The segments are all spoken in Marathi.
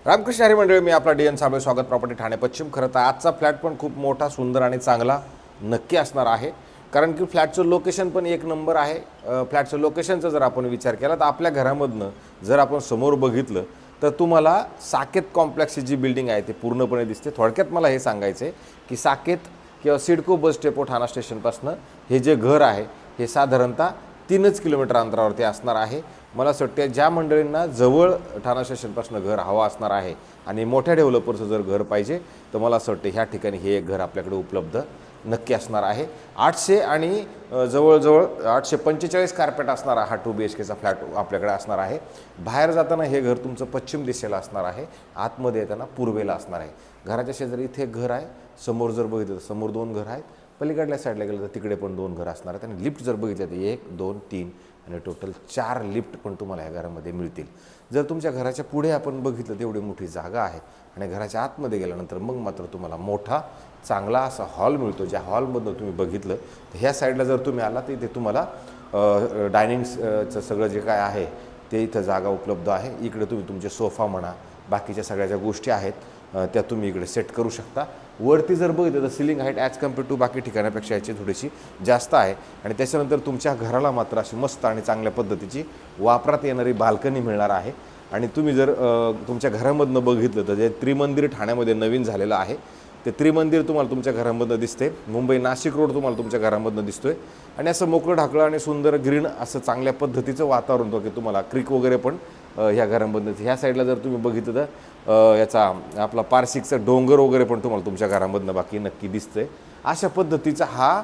रामकृष्ण हरी मंडळी, मी आपला डी.एन. साबळे, स्वागत प्रॉपर्टी ठाणे पश्चिम. खरं तर आजचा फ्लॅट पण खूप मोठा, सुंदर आणि चांगला नक्की असणार आहे, कारण की फ्लॅटचं लोकेशन पण एक नंबर आहे. फ्लॅटचं लोकेशनचा जर आपण विचार केला तर आपल्या घरामधनं जर आपण समोर बघितलं तर तुम्हाला साकेत कॉम्प्लेक्सची जी बिल्डिंग आहे ती पूर्णपणे दिसते. थोडक्यात मला हे सांगायचं आहे की साकेत किंवा सिडको बस डेपो ठाणा स्टेशनपासून हे जे घर आहे हे साधारणतः 3 किलोमीटर अंतरावरती असणार आहे. मला असं वाटतं ज्या मंडळींना जवळ ठाणा स्टेशनपासून घर हवं असणार आहे आणि मोठ्या डेव्हलपरचं जर घर पाहिजे तर मला असं वाटतं ह्या ठिकाणी हे एक घर आपल्याकडे उपलब्ध नक्की असणार आहे. 800 आणि जवळजवळ 845 कार्पेट असणारा हा 2 BHKचा फ्लॅट आपल्याकडे असणार आहे. बाहेर जाताना हे घर तुमचं पश्चिम दिशेला असणार आहे, आतमध्ये येताना पूर्वेला असणार आहे. घराच्या शेजारी इथे एक घर आहे, समोर जर बघितलं तर समोर 2 घर आहेत, पलीकडल्या साईडला गेलं तर तिकडे पण 2 घरं असणार आहेत आणि लिफ्ट जर बघितलं तर 1 2 3 आणि टोटल 4 लिफ्ट पण तुम्हाला या घरामध्ये मिळतील. जर तुमच्या घराच्या पुढे आपण बघितलं तेवढी मोठी जागा आहे आणि घराच्या आतमध्ये गेल्यानंतर मग मात्र तुम्हाला मोठा चांगला असा हॉल मिळतो. ज्या हॉलमधून तुम्ही बघितलं तर ह्या साईडला जर तुम्ही आला तर इथे तुम्हाला डायनिंगचं सगळं जे काय आहे ते इथं जागा उपलब्ध आहे. इकडे तुम्ही तुमचे सोफा म्हणा, बाकीच्या सगळ्या ज्या गोष्टी आहेत त्या तुम्ही इकडे सेट करू शकता. वरती जर बघितलं तर ceiling height as compared to बाकी ठिकाणापेक्षा याची थोडीशी जास्त आहे आणि त्याच्यानंतर तुमच्या घराला मात्र अशी मस्त आणि चांगल्या पद्धतीची वापरात येणारी बाल्कनी मिळणार आहे. आणि तुम्ही जर तुमच्या घरामधनं बघितलं तर जे त्रिमंदिर ठाण्यामध्ये नवीन झालेलं आहे ते त्रिमंदिर तुम्हाला तुमच्या घरामधनं दिसते. मुंबई नाशिक रोड तुम्हाला तुमच्या घरामधनं दिसतोय आणि असं मोकळं ढाकळं आणि सुंदर ग्रीन असं चांगल्या पद्धतीचं वातावरण होतं की तुम्हाला क्रिक वगैरे पण ह्या घरामधनं. ह्या साईडला जर तुम्ही बघितलं तर याचा आपला पारसिकचं डोंगर वगैरे पण तुम्हाला तुमच्या घरामधनं बाकी नक्की दिसतंय. अशा पद्धतीचा हा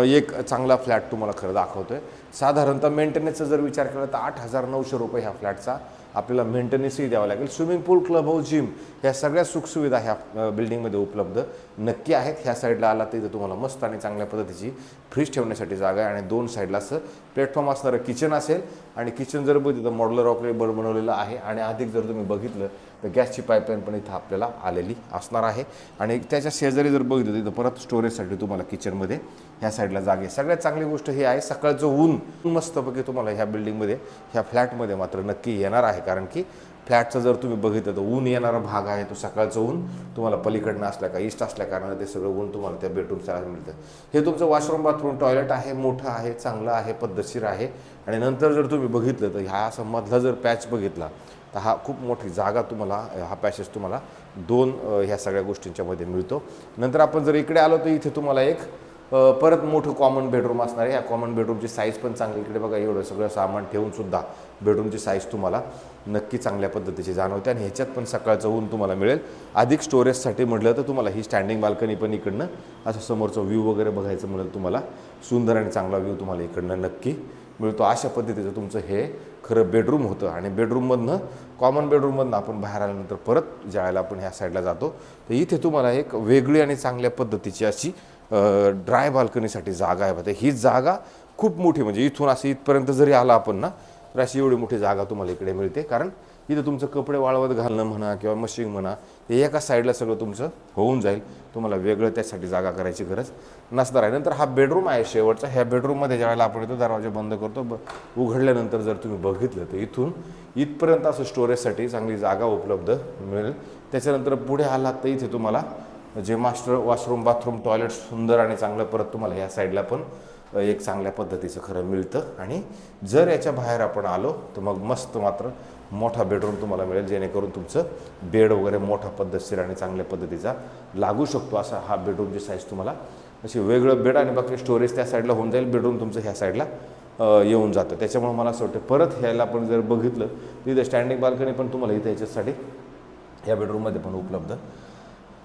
एक चांगला फ्लॅट तुम्हाला खरं दाखवतोय. साधारणतः मेंटेनन्सचा जर विचार केला तर 8,900 रुपये ह्या फ्लॅटचा आपल्याला मेंटेनन्सही द्यावं लागेल. स्विमिंग पूल, क्लब हाऊस, जिम ह्या सगळ्या सुखसुविधा ह्या बिल्डिंगमध्ये उपलब्ध नक्की आहेत. ह्या साईडला आला तर इथं तुम्हाला मस्त आणि चांगल्या पद्धतीची फ्रीज ठेवण्यासाठी जागा आहे आणि 2 साईडला असं प्लॅटफॉर्म असणारं किचन असेल आणि किचन जर बघितलं तर मॉड्युलर ऑपरेबल बनवलेलं आहे आणि अधिक जर तुम्ही बघितलं तर गॅसची पाईपलाईन पण इथं आपल्याला आलेली असणार आहे. आणि त्याच्या शेजारी जर बघितलं तिथं परत स्टोरेजसाठी तुम्हाला किचनमध्ये ह्या साईडला जागे. सगळ्यात चांगली गोष्ट ही आहे सकाळचं ऊन मस्तपैकी तुम्हाला ह्या बिल्डिंगमध्ये ह्या फ्लॅटमध्ये मात्र नक्की येणार आहे, कारण की फ्लॅटचं जर तुम्ही बघितलं तर ऊन येणारा भाग आहे तो सकाळचं ऊन तुम्हाला पलीकडनं असल्या का ईस्ट असल्या कारणाने ते सगळं ऊन तुम्हाला त्या बेडरूमच्या मिळतं. हे तुमचं वॉशरूम, बाथरूम, टॉयलेट आहे, मोठं आहे, चांगलं आहे, पद्धतशीर आहे. आणि नंतर जर तुम्ही बघितलं तर ह्या असं मधला जर पॅच बघितला तर हा खूप मोठी जागा तुम्हाला, हा पॅसेज तुम्हाला 2 ह्या सगळ्या गोष्टींच्या मध्ये मिळतो. नंतर आपण जर इकडे आलो तर इथे तुम्हाला एक परत मोठं कॉमन बेडरूम असणार आहे. या कॉमन बेडरूमची साईज पण चांगली. इकडे बघा एवढं सगळं सामान ठेवूनसुद्धा बेडरूमची साईज तुम्हाला नक्की चांगल्या पद्धतीची जाणवते आणि ह्याच्यात पण सकाळचं ऊन तुम्हाला मिळेल. अधिक स्टोरेजसाठी म्हटलं तर तुम्हाला ही स्टँडिंग बाल्कनी पण इकडनं असं समोरचं व्ह्यू वगैरे बघायचं म्हणलं तुम्हाला सुंदर आणि चांगला व्ह्यू तुम्हाला इकडनं नक्की मिळतो. अशा पद्धतीचं तुमचं हे खरं बेडरूम होतं. आणि बेडरूममधनं, कॉमन बेडरूममधनं आपण बाहेर आल्यानंतर परत ज्यावेळेला आपण ह्या साईडला जातो तर इथे तुम्हाला एक वेगळी आणि चांगल्या पद्धतीची अशी ड्राय बाल्कनीसाठी जागा आहे. ही जागा खूप मोठी, म्हणजे इथून असं इथपर्यंत जरी आला आपण ना तर अशी एवढी मोठी जागा तुम्हाला इकडे मिळते. कारण इथं तुमचं कपडे वाळवत घालणं म्हणा किंवा मशीन म्हणा हे एका साईडला सगळं तुमचं होऊन जाईल. तुम्हाला वेगळं त्यासाठी जागा करायची गरज नसणार आहे. नंतर हा बेडरूम आहे शेवटचा. ह्या बेडरूममध्ये ज्यावेळेला आपण येतो दरवाजा बंद करतो, उघडल्यानंतर जर तुम्ही बघितलं तर इथून इथपर्यंत असं स्टोरेजसाठी चांगली जागा उपलब्ध मिळेल. त्याच्यानंतर पुढे आलात तर इथे तुम्हाला जे मास्टर वॉशरूम, बाथरूम, टॉयलेट सुंदर आणि चांगलं परत तुम्हाला ह्या साईडला पण एक चांगल्या पद्धतीचं खरं मिळतं. आणि जर याच्या बाहेर आपण आलो तर मग मस्त मात्र मोठा बेडरूम तुम्हाला मिळेल, जेणेकरून तुमचं बेड वगैरे मोठा पद्धतशीर आणि चांगल्या पद्धतीचा लागू शकतो. असा हा बेडरूमची साईज तुम्हाला अशी वेगळं बेड आणि बाकी स्टोरेज त्या साईडला होऊन जाईल. बेडरूम तुमचं ह्या साईडला येऊन जातं. त्याच्यामुळे मला असं वाटतं परत ह्याला आपण जर बघितलं तर इथं स्टँडिंग बाल्कनी पण तुम्हाला इथं याच्यासाठी ह्या बेडरूममध्ये पण उपलब्ध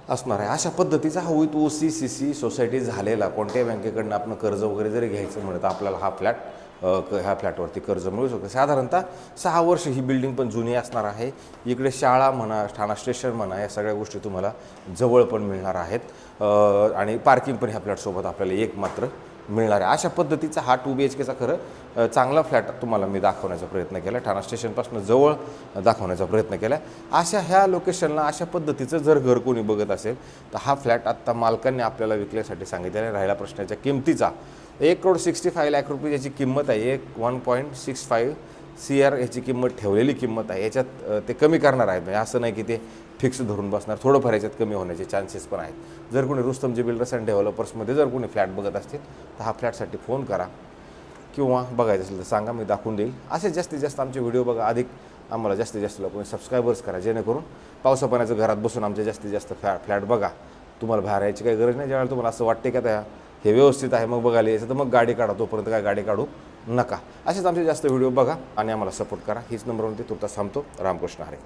असणार आहे. अशा पद्धतीचा हा विथ OC/CC सोसायटी झालेला कोणत्याही बँकेकडनं आपण कर्ज वगैरे जरी घ्यायचं म्हणलं तर आपल्याला हा फ्लॅट ह्या फ्लॅटवरती कर्ज मिळू शकतं. साधारणतः 6 वर्ष ही बिल्डिंग पण जुनी असणार आहे. इकडे शाळा म्हणा, ठाणा स्टेशन म्हणा या सगळ्या गोष्टी तुम्हाला जवळ पण मिळणार आहेत आणि पार्किंग पण ह्या फ्लॅटसोबत आपल्याला एक मात्र मिळणार आहे. अशा पद्धतीचा हा 2 BHKचा खरं चांगला फ्लॅट तुम्हाला मी दाखवण्याचा प्रयत्न केला, ठाणा स्टेशनपासून जवळ दाखवण्याचा प्रयत्न केला. अशा ह्या लोकेशनला अशा पद्धतीचं जर घर कोणी बघत असेल तर हा फ्लॅट आत्ता मालकांनी आपल्याला विकण्यासाठी सांगितलेला आहे. राहिला प्रश्नाच्या किमतीचा, 1,65,00,000 रुपये याची किंमत आहे. 1.65 CR ह्याची किंमत ठेवलेली किंमत आहे, याच्यात ते कमी करणार आहेत. म्हणजे असं नाही की ते फिक्स धरून बसणार, थोडंफार याच्यात कमी होण्याचे चान्सेस पण आहेत. जर कोणी रुस्तमजी बिल्डर्स अँड डेव्हलपर्समध्ये जर कोणी फ्लॅट बघत असतील तर हा फ्लॅटसाठी फोन करा, किंवा बघायचं असेल तर सांगा, मी दाखवून देईल. असे जास्तीत जास्त आमचे व्हिडिओ बघा, अधिक आम्हाला जास्तीत जास्त लोकांनी सबस्क्रायबर्स करा, जेणेकरून पावसा पाण्याचं घरात बसून आमचे जास्तीत जास्त फ्लॅट बघा. तुम्हाला बाहेर यायची काही गरज नाही. ज्यावेळेला तुम्हाला असं वाटते की आता हे व्यवस्थित आहे मग बघायला यायचं, तर मग गाडी काढा, तोपर्यंत काय गाडी काढू नका. असेच आमचे जास्त व्हिडिओ बघा आणि आम्हाला सपोर्ट करा. हीच नंबरवरती तुर्तास थांबतो. रामकृष्ण हरी.